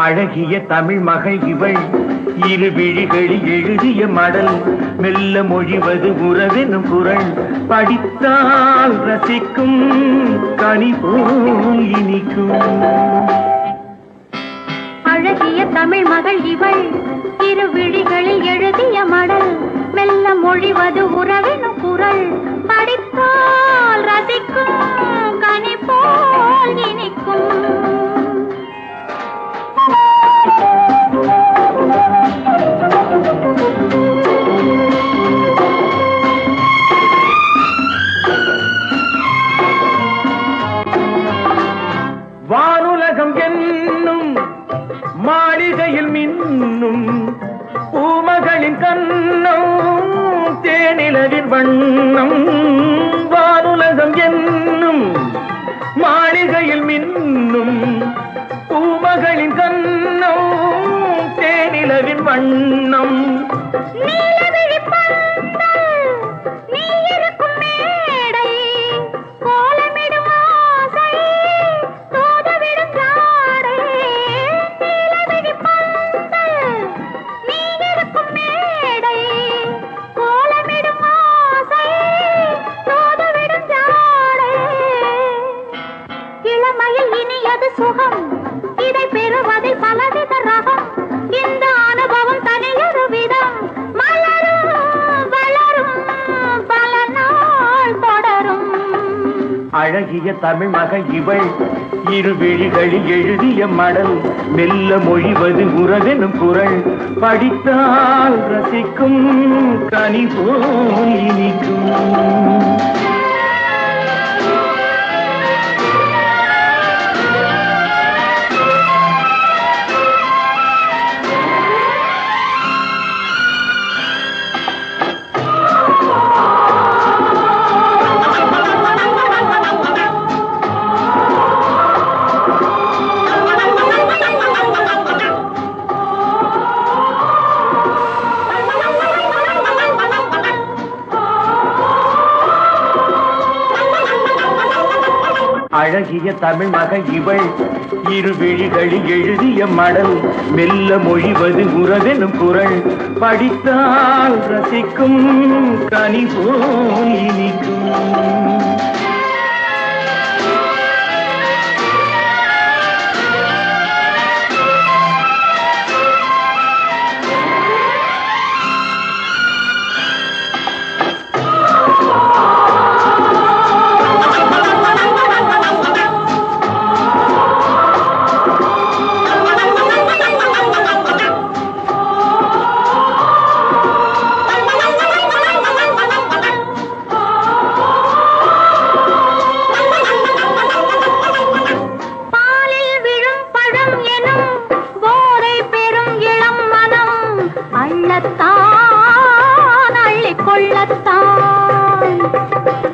அழகிய தமிழ் மகள் இவள் இரு விழிகளில் எழுதிய மடல் மெல்ல மொழிவது உறவெனும் குரல் படித்தால் ரசிக்கும் கனி போல் இனிக்கும். அழகிய தமிழ் மகள் இவள் இரு விழிகளில் எழுதிய மடல் மெல்ல மொழிவது உறவெனும் குரல் படித்தால் ரசிக்கும் கனி போல் இனிக்கும். வானுலகம் என்னும் மாளிகையில் மின்னும் பூமகளின் கண்ணம் தேனிலவின் வண்ணம். வானுலகம் என்னும் மாளிகையில் மின்னும் பூமகளின் கண்ணம் தேனிலவின் வண்ணம். சுகம் இதை பெறுவதில் பலவித ரகம். இந்த அனுபவம் தனியொரு விதம் மலரும் வளரும் பல நாள் தொடரும். அழகிய தமிழ் மகள் இவள் இரு விழிகளில் எழுதிய மடல் மெல்ல மொழிவது உறவெனும் குரல் படித்தால் ரசிக்கும் கனி போல் இனிக்கும். அழகிய தமிழ் மகள் இவள் இரு விழிகளில் எழுதிய மடல் மெல்ல மொழிவது உறவெனும் குரல் படித்தால் ரசிக்கும் கனி போல் இனிக்கும்.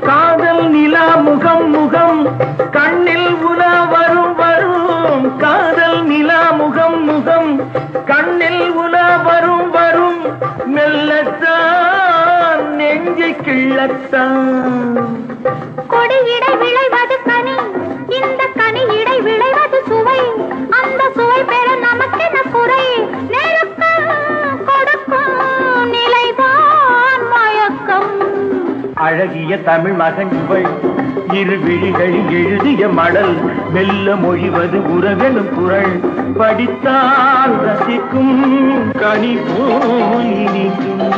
காதல் நிலா முகம் முகம் கண்ணில் உலா வரும் வரும். காதல் நிலா முகம் முகம் கண்ணில் உலா வரும் வரும். மெல்லத்தான் நெஞ்சை கிள்ளத்தான் கொடியிடை விளைவது கனி இந்த கனி இடை விளைவது சுவை. அந்த சுவை பெற நமக்கென குறை கொடுக்கும் நிலைதான் மயக்கம். அழகிய தமிழ் மகன் இவள் இரு விழிகளில் எழுதிய மடல் மெல்ல மொழிவது உறவெனும் குரல் படித்தால் ரசிக்கும் கனி போல் இனிக்கும்.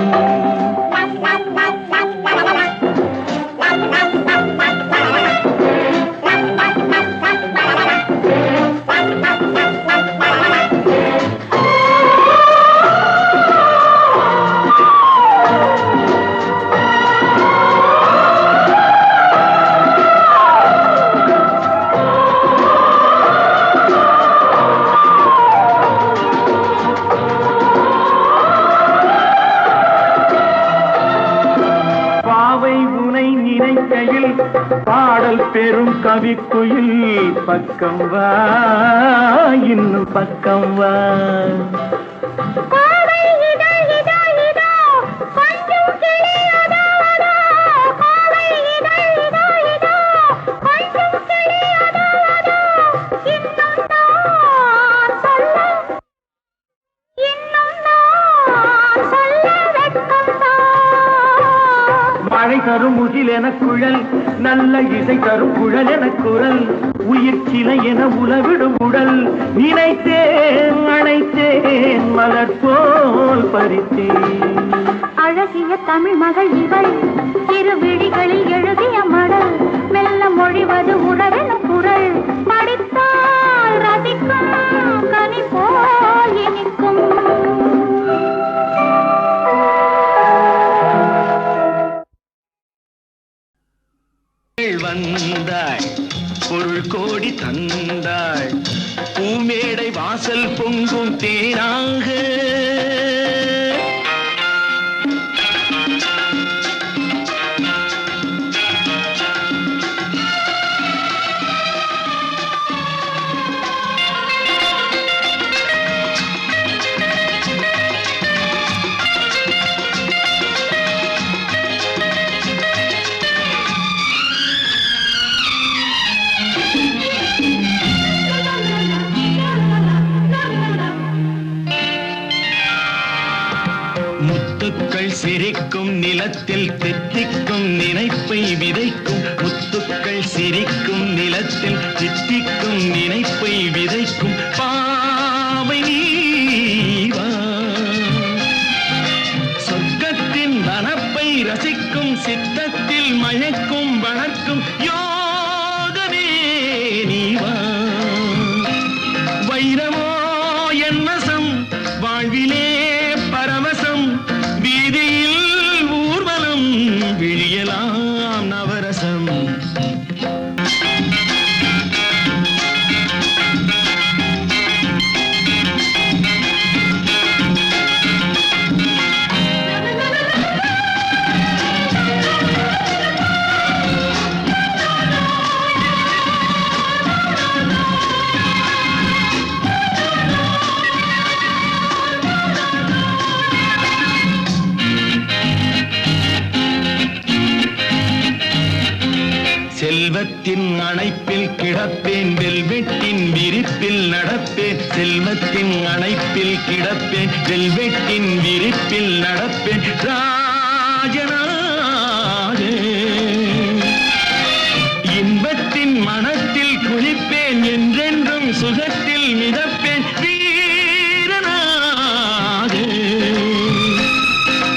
பாடல் பெரும் கவிக்குயில் பக்கம் வா இன்னும் பக்கம் வா. குயில் என குழல் நல்ல இசை தரும் குழல் என குரல் உயிர் சிலை என உலவிடும் உடல் நினைத்தேன் அணைத்தேன் மலர் போல் பறித்தேன் அழகிய தமிழ் மகள் இவள் இரு விழிகளில் எழுதிய மடல் மெல்ல மொழிவது உணரென குரல் படித்தால் ரசிக்கும் கனி போல் இனிக்கும் வந்தாய் பொருள் கோடி தந்தாய் பூமேடை வாசல் பொங்கும் தேனாக முத்துக்கள் சிரிக்கும் நிலத்தில் தித்திக்கும் நினைப்பை விதைக்கும் முத்துக்கள் சிரிக்கும் நிலத்தில் தித்திக்கும் நினைப்பை விதைக்கும் பாவை நீவா சொர்க்கத்தின் வனப்பை ரசிக்கும் சித்தத்தில் மயக்கும் வளர்க்கும் யோகமே நீவா வைரமோ என் வசம் வாழ்விலே பரவசம் வீதியில் ஊர்வலம் விழியலாம் நவரசம் செல்வத்தின் அணைப்பில் கிடப்பேன் வெல்வெட்டின் விரிப்பில் நடப்பேன் செல்வத்தின் அணைப்பில் கிடப்பேன் வெல்வெட்டின் விரிப்பில் நடப்பேன் ராஜனாக இன்பத்தின் மனத்தில் குளிப்பேன் என்றென்றும் சுகத்தில் மிதப்பேன் வீரனாக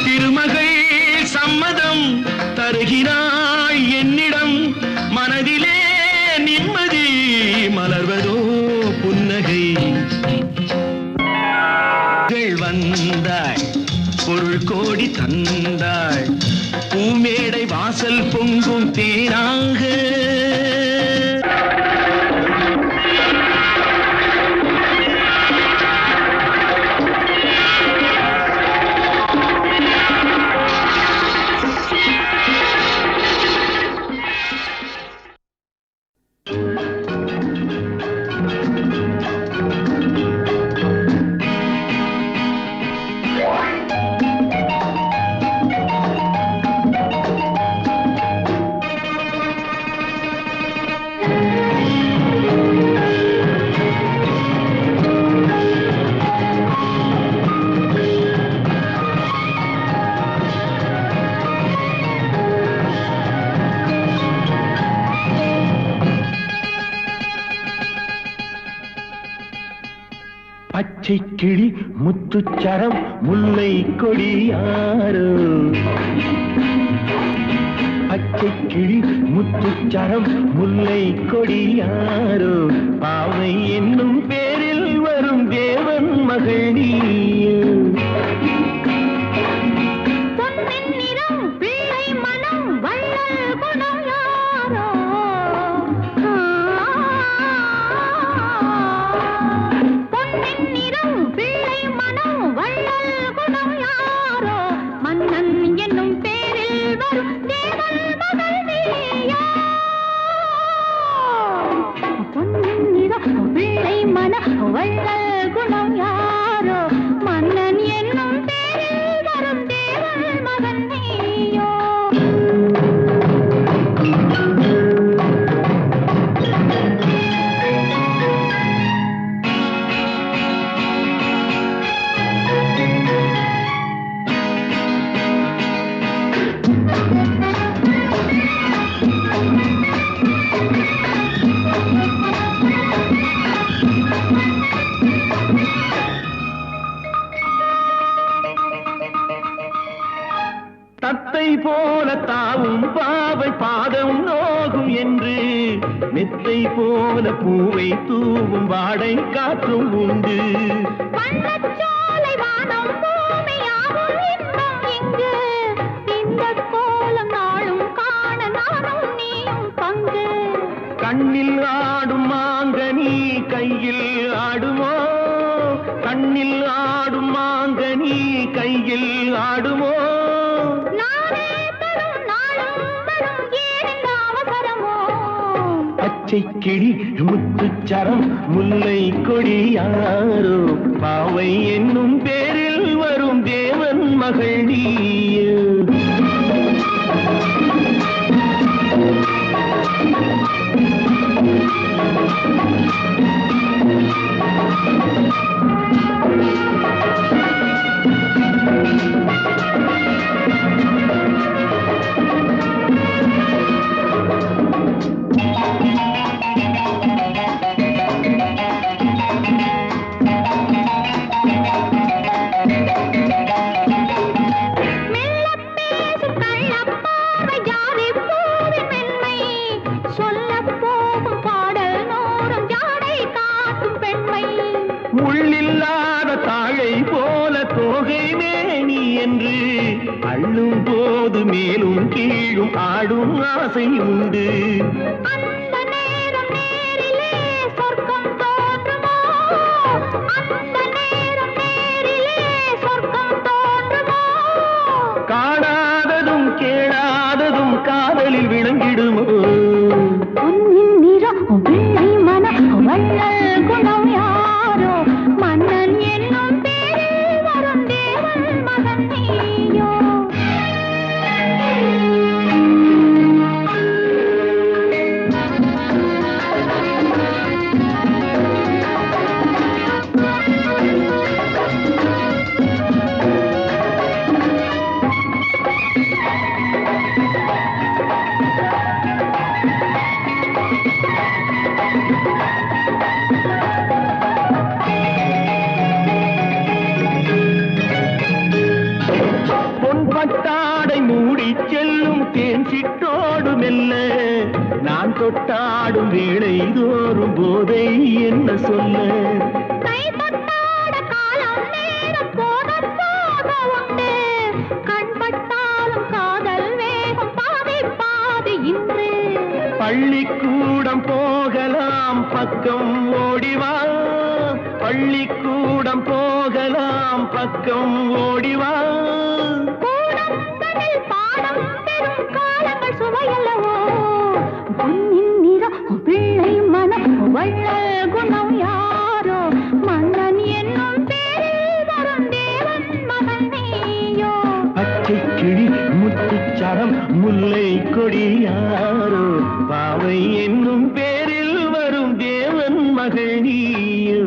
திருமகள் சம்மதம் தருகிறாய் என்னிடம் மனதிலே நிம்மதி மலர்வதோ புன்னகை வந்தாய் பொருள் கோடி தந்தாய் பூமேடை வாசல் பொங்கும் தேனாக பச்சை கிளி முத்துச்சரம் முல்லை கொடியாரோ பச்சை கிளி முத்துச்சரம் முல்லை கொடியாரோ பாவை என்னும் பேரில் வரும் தேவன் மகள் நீயோ பிள்ளை மன வள்ளல் குணம் யாரோ மன்ன போகும் என்று மெத்தை போல பூவை தூவும் வாடை காற்றும் உண்டு. வண்ணச்சோலை வானம் பூமியாகும் இன்பம் இங்கு. இந்த கோலம் நாளும் காண நானும் நீயும் பங்கு. கண்ணில் ஆடும் மாங்கனி கையில் ஆடுமோ, கண்ணில் ஆடும் மாங்கனி கையில் ஆடுமோ. நானே தரும் நாளும் வரும் ஏன் அவசரமோ. பச்சை கிளி முத்துச்சரம் முல்லை கொடியாரோ, பாவை என்னும் பேரில் வரும் தேவன் மகள் நீயே. முள்ளில்லாத தாழை போல தோகை மேனி என்று அள்ளும் போது மேலும் கீழும் ஆடும் ஆசை உண்டு. அந்த நேரம் நேரிலே சொர்க்கம் தோன்றுமோ. அந்த நேரம் நேரிலே சொர்க்கம் தோன்றுமோ. காணாததும் கேளாததும் காதலில் விளங்கிடுமோ. பொன்னின் நிறம் வெள்ளை மனம் வள்ளல் குணம் யாரோ. மன்னன் என்னும் பேரில் வரும் தேவன் மகன் நீயோ. பொன்பட்டாடை மூடி செல்லும் தேன் சிட்டோடு மெல்ல நான் தொட்டாடும் வேளை தோறும் போதை என்ன சொல்ல. கை தொட்டாட காலம் நேரம் போக போக உண்டு. கண் பட்டாலும் காதல் வேகம் பாதி பாதி இன்று. பள்ளிக்கூடம் போகலாம் பக்கம் ஓடிவா, பள்ளிக்கூடம் போகலாம் பக்கம் ஓடிவா. கூடங்களில் பாடம் பெறும் காலங்கள் சுவையல்லவோ. பொன்னின் நிறம் பிள்ளை மனம் வள்ளல் குணம் யாரோ. மன்னன் என்னும் பேரில் வரும் தேவன் மகன் நீயோ. பச்சை கிளி முத்துச்சரம் முல்லை கொடியாரோ, பாவை என்னும் பேரில் வரும் தேவன் மகள் நீயோ.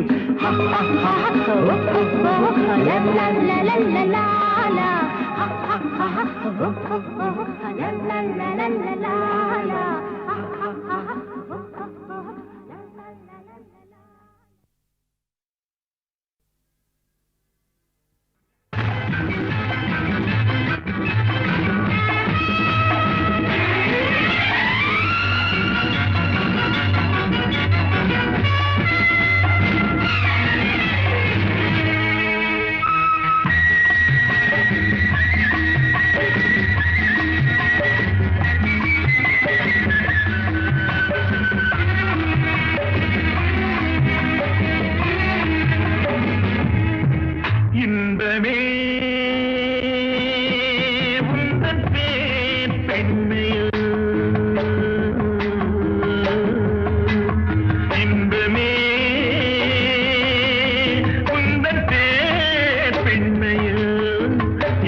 இன்பமே உந்தன் பேர் பெண்மையோ, இன்பமே உந்தன் பேர் பெண்மையோ.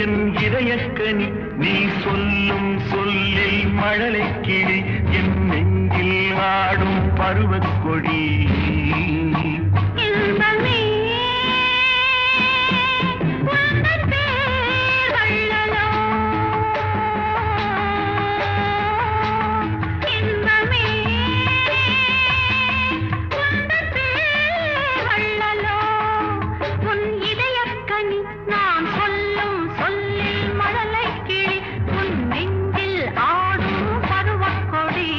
என் இதயக்கனி நீ சொல்லும் சொல்லில் மழலை கிளி, என் நெஞ்சில் ஆடும் பருவக்கொடி. இன்பமே உந்தன் பேர் வள்ளலோ. இன்பமே உந்தன் பேர் வள்ளலோ. உன் இதயக்கனி நான் சொல்லும் சொல்லில் மழலை கிளி, உன் நெஞ்சில் ஆடும் பருவக்கொடி.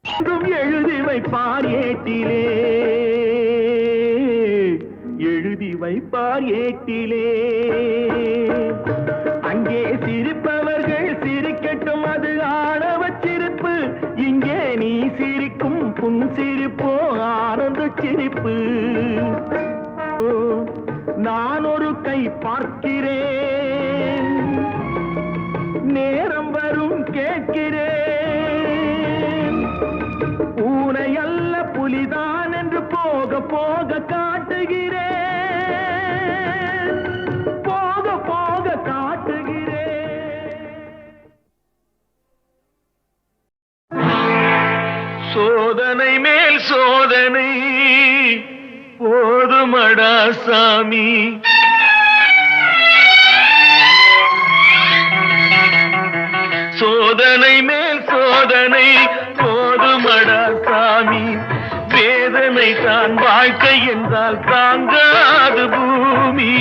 இன்பமே எழுதி வைப்பார் ஏட்டிலே, எழுதி வைப்பார் ஏட்டிலே. அங்கே சிரிப்பவர்கள் சிரிக்கட்டும், அது ஆணவ சிரிப்பு. இங்கே நீ சிரிக்கும் புன் சிரிப்போ ஆனந்த சிரிப்பு. நான் ஒரு கை பார்க்கிறேன், நேரம் வரும் கேட்கிறேன். பூனை அல்ல புலிதான் என்று போக போக காட்டுகிறேன், போக போக காட்டுகிறேன். சோதனை மேல் சோதனை போதுமடா சாமி. சோதனை மேல் சோதனை போதுமடா சாமி. வேதனை தான் வாழ்க்கை என்றால் தாங்காது பூமி.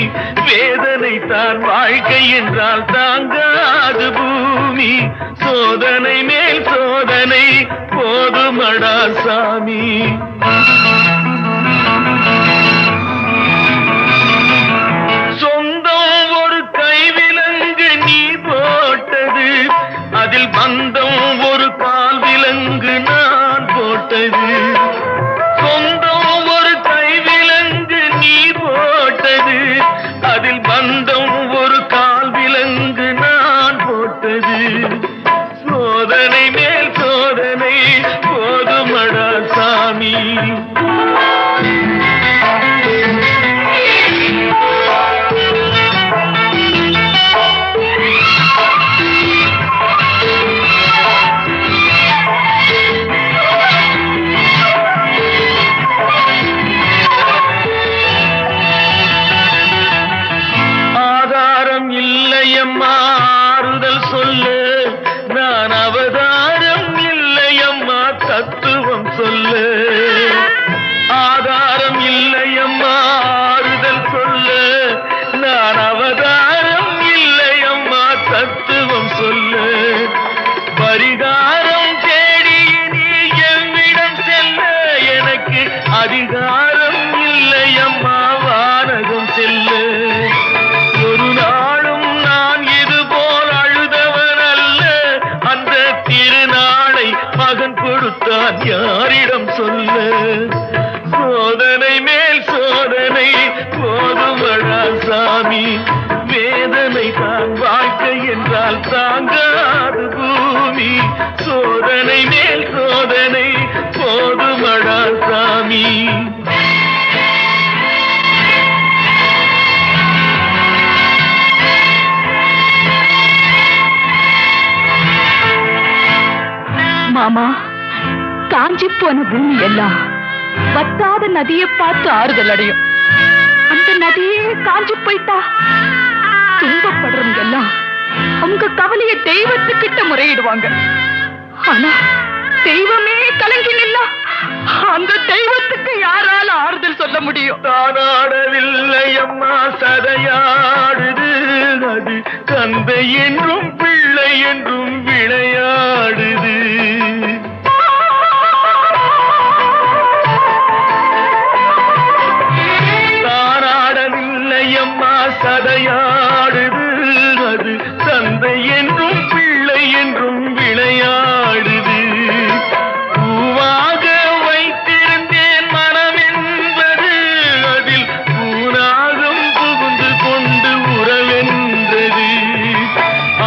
வேதனை தான் வாழ்க்கை என்றால் தாங்காது பூமி. சோதனை மேல் சோதனை போதுமடா சாமி. சொந்தம் ஒரு கைவிலங்கு நீ போட்டது, அதில் பந்தம் ஒரு கால் விலங்கு நான் போட்டது. சொந்தம் ஒரு கைவிலங்கு நீ போட்டது, அதில் பந்தம் ஒரு கால் விலங்கு நான் போட்டது. சோதனை மேல் சோதனை போதுமடா சாமி. ஆறுதல் சொல்ல நான் அவதாரம் இல்லையம்மா, தத்துவம் சொல்ல. ஆதாரம் இல்லையம்மா ஆறுதல் சொல்ல நான் அவதாரம் இல்லையம்மா, தத்துவம் சொல்ல. பரிகாரம் தேடி நீ எவ்விடம் செல்ல, எனக்கு அதிகாரம் இல்லையம்மா வானகம் செல்ல. ஒரு நாளும் நான் இது போல் அழுதவன் அல்ல, அந்த திருநாளை மகன் கொடுத்தான் யாரிடம் சொல்ல. சோதனை மேல் சோதனை போதுமடா சாமி. வேதனை தான் வாழ்க்கை என்றால் தாங்காது பூமி. சோதனை மேல் சோதனை போதுமடா சாமி. மாமா, காஞ்சி போன பூமி எல்லாம் வத்தாத நதியை பார்த்து ஆறுதல் அடையும். அந்த நதியே காஞ்சி போயிட்டா துன்பப்படுறவங்க எல்லாம் அவங்க கவலைய தெய்வத்துக்கிட்ட முறையிடுவாங்க. ஆனா தெய்வமே கலங்கி நின்னா அந்த தெய்வத்துக்கு யாரால ஆறுதல் சொல்ல முடியும்? தானாடவில்லை அம்மா சதையாடுது, அது தந்தை என்றும் பிள்ளை என்றும் விளையாடுது. தானாடவில்லை அம்மா சதையாடுது, அது தந்தை என்றும் பிள்ளை என்றும் விளையாடுது. பூவாக வைத்திருந்தேன் மனம் என்பது, அதில் பூனாகம் புகுந்து கொண்டு உறவென்றது.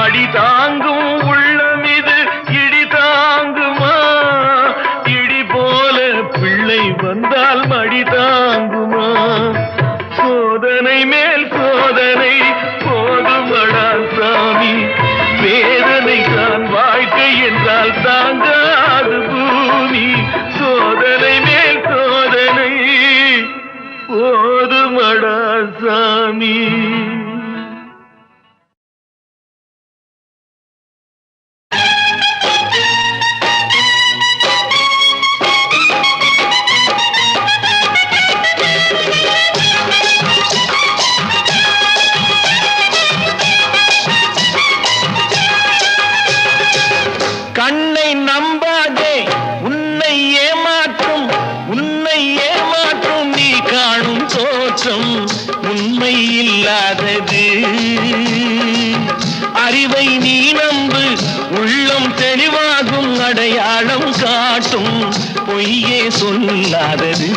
அடி தாங்கும் உள்ளம் இது இடி தாங்குமா? இடி போல பிள்ளை வந்தால் மடி தாங்குமா? சோதனை மேல் சோதனை போதுமடா சாமி. வேதனை தான் வாழ்க்கை என்றால் தாங்காது பூமி. சோதனை மேல் சோதனை போதுமடா சாமி. உண்மை இல்லாதது. அறிவை நீ நம்பு, உள்ளம் தெளிவாகும், அடையாளம் காட்டும், பொய்யே சொல்லாதது.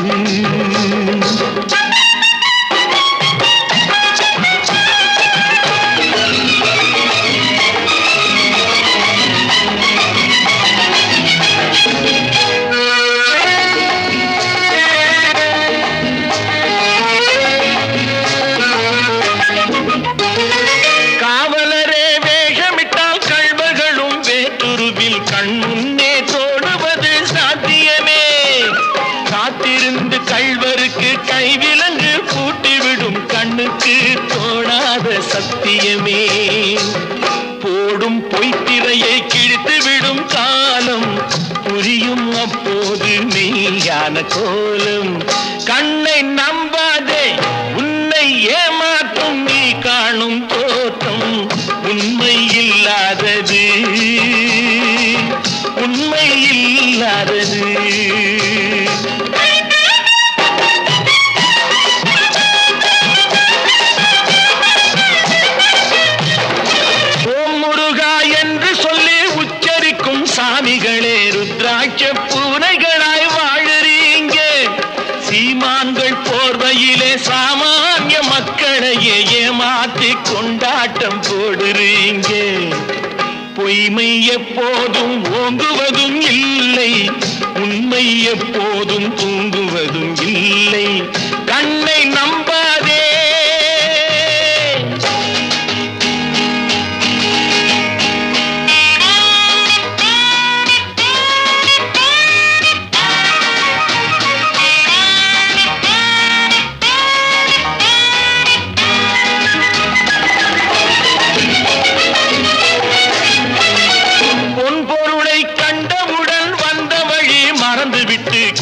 கைவிலங்கு பூட்டிவிடும் கண்ணுக்கு தோணாத சத்தியமே. போடும் பொய்த்திரையை கிழித்துவிடும் காலம் புரியும் அப்போது மெய்யான கோலம். கண்ணை நம்பாதே, உன்னை ஏமாற்றும் நீ காணும் தோற்றம் உண்மை இல்லாதது, உண்மை இல்லாதது. சாமிகளே ருத்ராட்ச பூனைகளாய் வாழறீங்க. சீமான்கள் போர்வையிலே சாமானிய மக்களையே ஏமாற்றி கொண்டாட்டம் போடுறீங்க. பொய்மை எப்போதும் ஓங்குவதும் இல்லை, உண்மை எப்போதும் தூங்குவதும் இல்லை. கண்ணை நம்பாதே.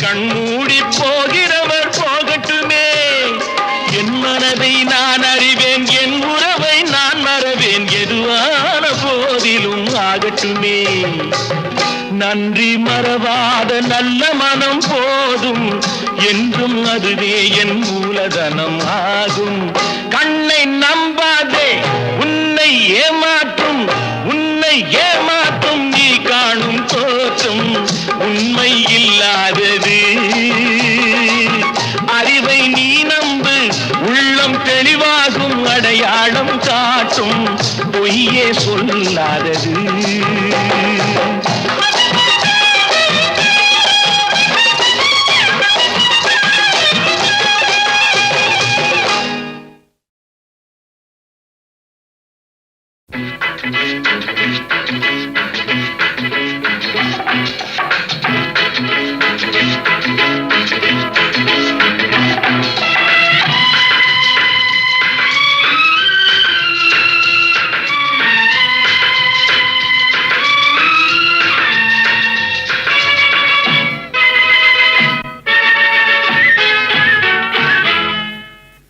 கண்மூடி போகிறவர் போகட்டுமே. என் மனதை நான் அறிவேன், என் உறவை நான் மறவேன், எதுவான போதிலும் ஆகட்டுமே. நன்றி மறவாத நல்ல மனம் போதும், என்றும் அதுவே என் மூலதனம் ஆகும். கண்ணை நம்பாதே, உன்னை ஏமாற்றும், உன்னை ஏமாற்றும் நீ காணும் தோற்றம் உண்மை இல்லாதது. அறிவை நீ நம்பு, உள்ளம் தெளிவாகும், அடையாளம் காட்டும், பொய்யே சொல்லாதது.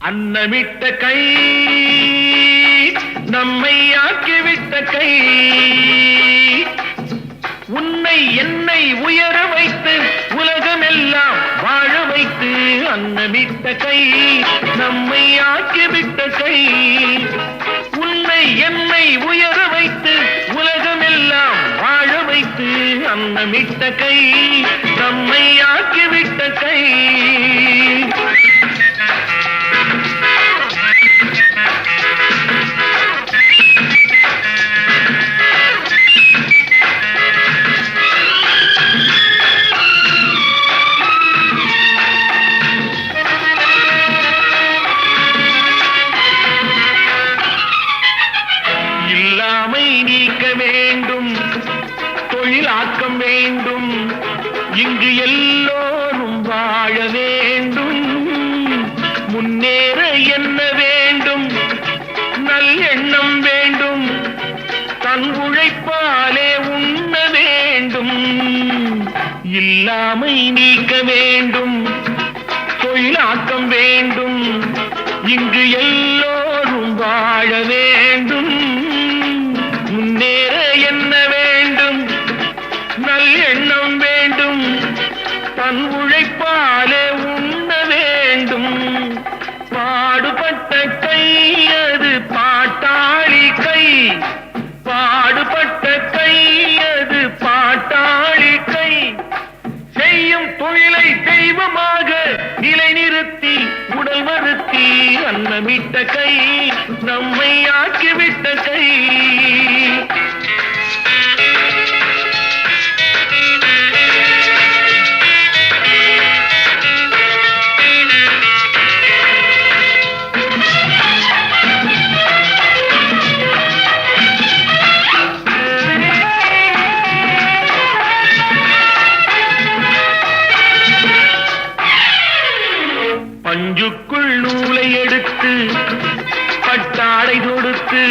அன்னமிட்ட கை நம்மை ஆக்கிவிட்ட கை, உன்னை என்னை உயர வைத்து உலகமெல்லாம் வாழ வைத்து. அன்னமிட்ட கை நம்மை ஆக்கிவிட்ட கை, உன்னை என்னை உயர வைத்து உலகமெல்லாம் வாழ வைத்து. அன்னமிட்ட கை நம்மை ஆக்கிவிட்ட கை. தொழிலாக்கம் வேண்டும், இங்கு எல்லோரும் வாழ வேண்டும். முன்னேற என்ன வேண்டும், நல் எண்ணம் வேண்டும், தன் உழைப்பாலே உண்ண வேண்டும். இல்லாமை நீக்க வேண்டும், தொழிலாக்கம் வேண்டும், இங்கு எல்லோரும் வாழ வேண்டும். முன்னேற என்ன வேண்டும், நல் எண்ணம் வேண்டும், தன் உழைப்பாலே உண்ண வேண்டும். பாடுபட்ட அன்னமிட்ட கை நம்மை ஆக்கிவிட்ட கை. பஞ்சுக்குள் நூலை எடுத்து பட்டாடை தொடுத்து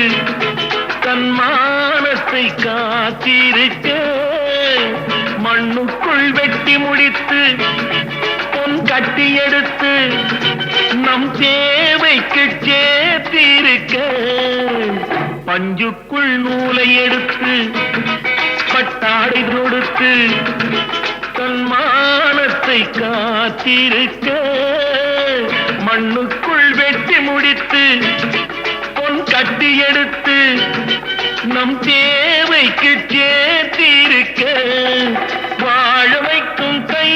தன்மானத்தை காத்திருக்க மண்ணுக்குள் வெட்டி முடித்து பொன் கட்டி எடுத்து நம் தேவைக்கு சேர்த்திருக்க. பஞ்சுக்குள் நூலை எடுத்து பட்டாடை தொடுத்து தன்மானத்தை காத்திருக்க மண்ணுக்குள் வெட்டி முடித்து பொன் கட்டி எடுத்து நம் தேவைக்கு சேர்த்திருக்க. வாழ வைக்கும் கை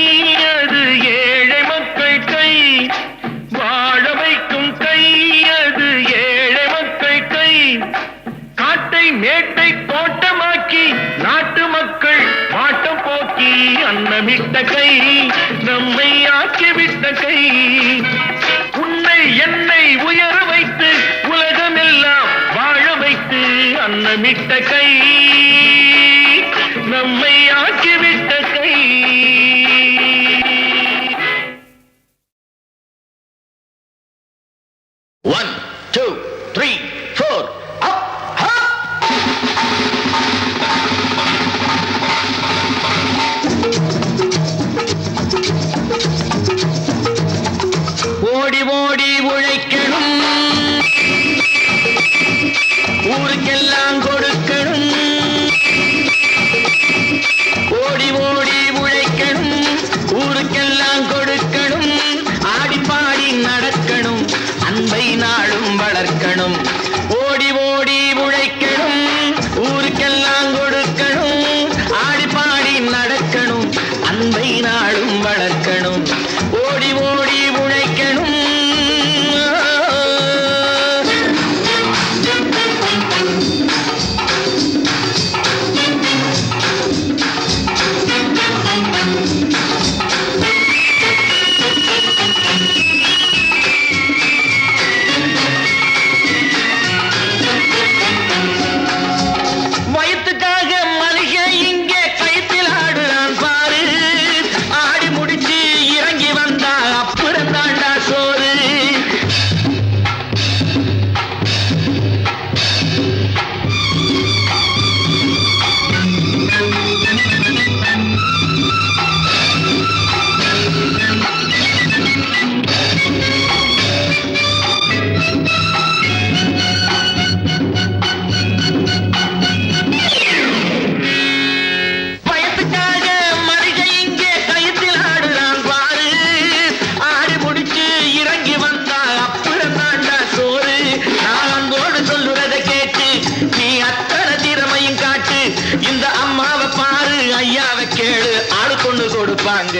அது ஏழை மக்கள் கை, வாழ வைக்கும் கை அது ஏழை மக்கள் கை. காட்டை மேட்டை தோட்டமாக்கி நாட்டு மக்கள் வாட்டம் போக்கி அன்னமிட்ட கை நம்மை ஆக்கிவிட்ட கை. உன்னை என்னை உயர வைத்து உலகமெல்லாம் வாழ வைத்து அன்னமிட்ட கை நம்மை ஆக்கிவிட்ட கை. One, two, three, four, up, up. ஓடி ஓடி உழைக்கணும், ஊருக்கெல்லாம் கொடுக்கணும். ஓடி ஓடி உழைக்கணும், ஊருக்கெல்லாம் கொடுக்கணும். ஆடி பாடி நடக்கணும், அன்பை நாளும் வளர்க்கணும். ஓடி ஓடி உழைக்கணும், ஊருக்கெல்லாம் கொடுக்கணும். ஆடி பாடி நடக்கணும், அன்பை நாளும் வளர்க்கணும். ஓடி ஓடி உழைக்கணும். வயிற்றுக்காக மனுஷன் இங்கே கயிற்றில் ஆடுறான் பாரு. ஆடி முடிச்சு இறங்கி வந்தா அப்புறம் தாண்டா சோறு. வயசுக்காக மனுஷன் இங்கே கயிற்றில் ஆடுறான் பாரு. ஆடி முடிச்சு இறங்கி வந்தா அப்புறம் தாண்டா சோறு. நான் அன்போடு சொல்லுறதை கேட்டு நீ அத்தனை திறமையும் காட்டு. இந்த அம்மாவை பாரு, ஐயாவை கேளு, ஆடு கொண்டு கொடுப்பாங்க.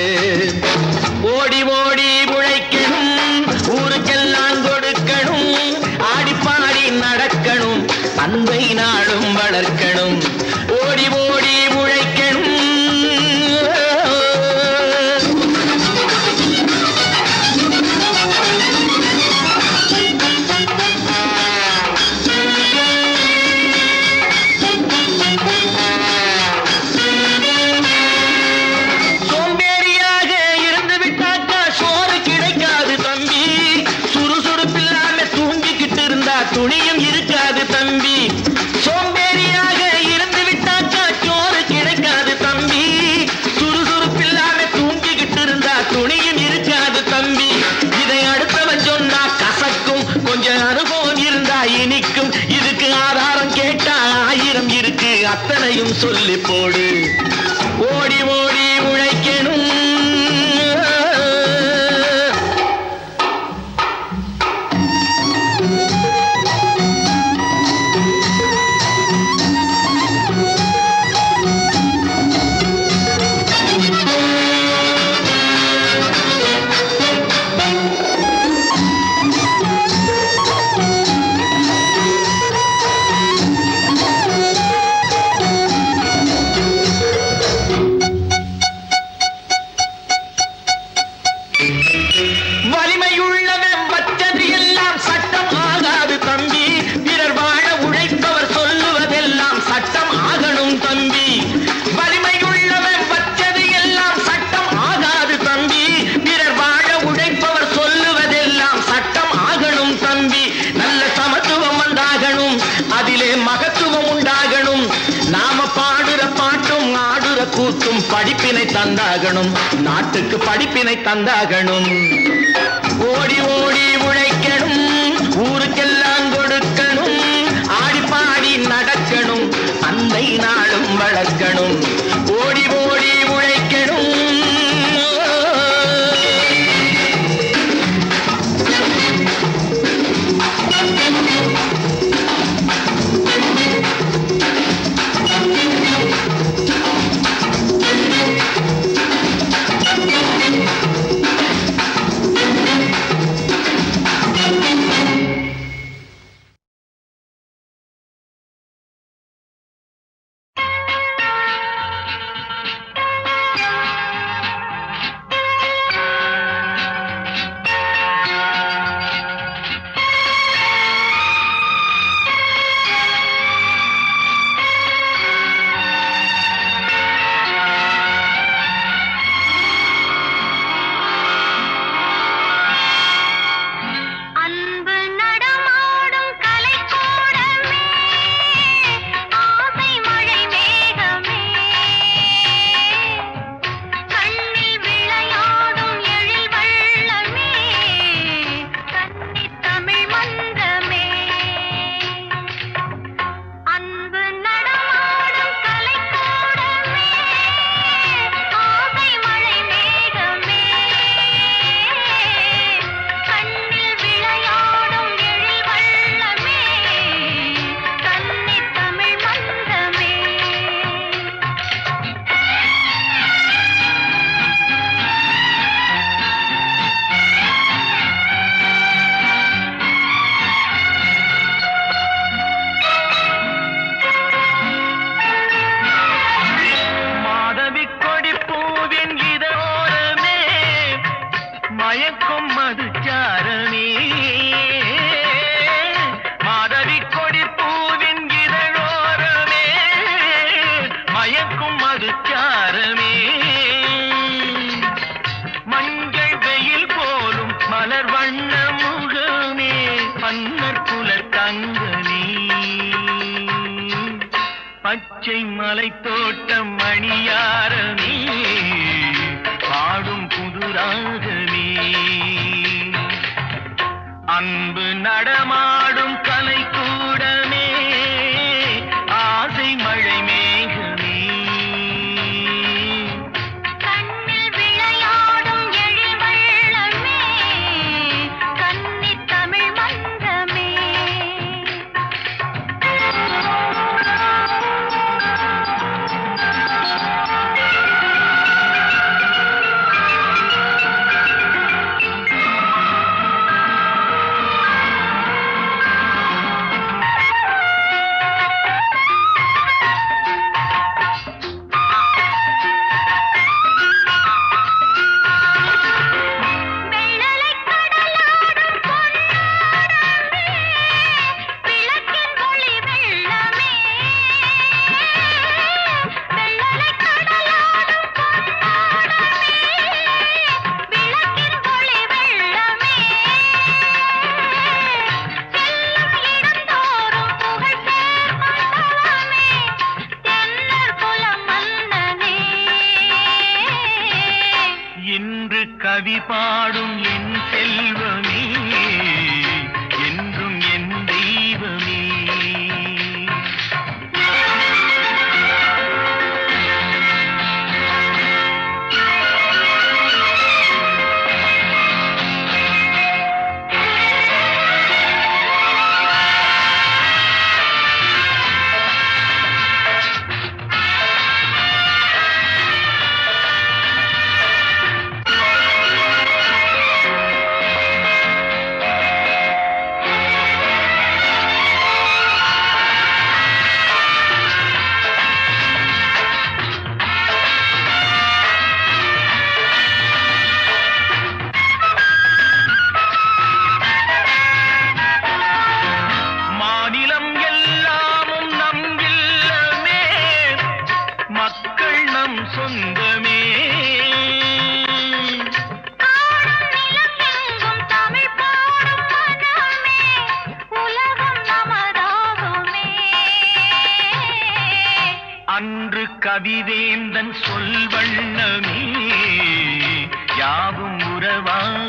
ஓடி ஓடி உழைக்கணும், ஊருக்கெல்லாம் கொடுக்கணும். ஆடி பாடி நடக்கணும், அன்பை நாளும் வளர்க்கணும். ஓடி ஓடி உழைக்கணும். சோம்பேறியாக இருந்து விட்டாக்கா சோறு கிடைக்காது தம்பி. சுறுசுறுப்பில்லாம தூங்கிக்கிட்டு இருந்தா துணியும் இருக்காது தம்பி. சோம்பேறியாக இருந்து விட்டாக்கா சோறு கிடைக்காது தம்பி. சுறுசுறுப்பில்லாம தூங்கிக்கிட்டு இருந்தா துணியும் இருக்காது தம்பி. இதை அடுத்தவன் சொன்னா கசக்கும், கொஞ்சம் அனுபவம் இருந்தா இனிக்கும். இதுக்கு ஆதாரம் கேட்டா 1000 இருக்கு, அத்தனையும் சொல்லி போடு. ஓடி ஓடி உழைக்கணும். ஊருக்கும் படிப்பினை தந்தாகணும், நாட்டுக்கு படிப்பினை தந்தாகணும். ஓடி ஓடி உழைக்கணும், ஊருக்கெல்லாம் கொடுக்கணும், ஆடி பாடி நடக்கணும், அன்னை நாளும் வளர்க்கணும். ஓடி ஓடி உழைக்கணும். பச்சை மலை தோட்டம் மணியாரமே பாடும் புதுராகமே அன்பு நடமாடும் கலைக்கூடமே ஆசை மழை மேகமே கண்ணில் விளையாடும் எழில் வெள்ளமே கன்னித் தமிழ் மன்றமே கவிவேந்தன் சொல் வண்ணமே யாவும் உறவாய்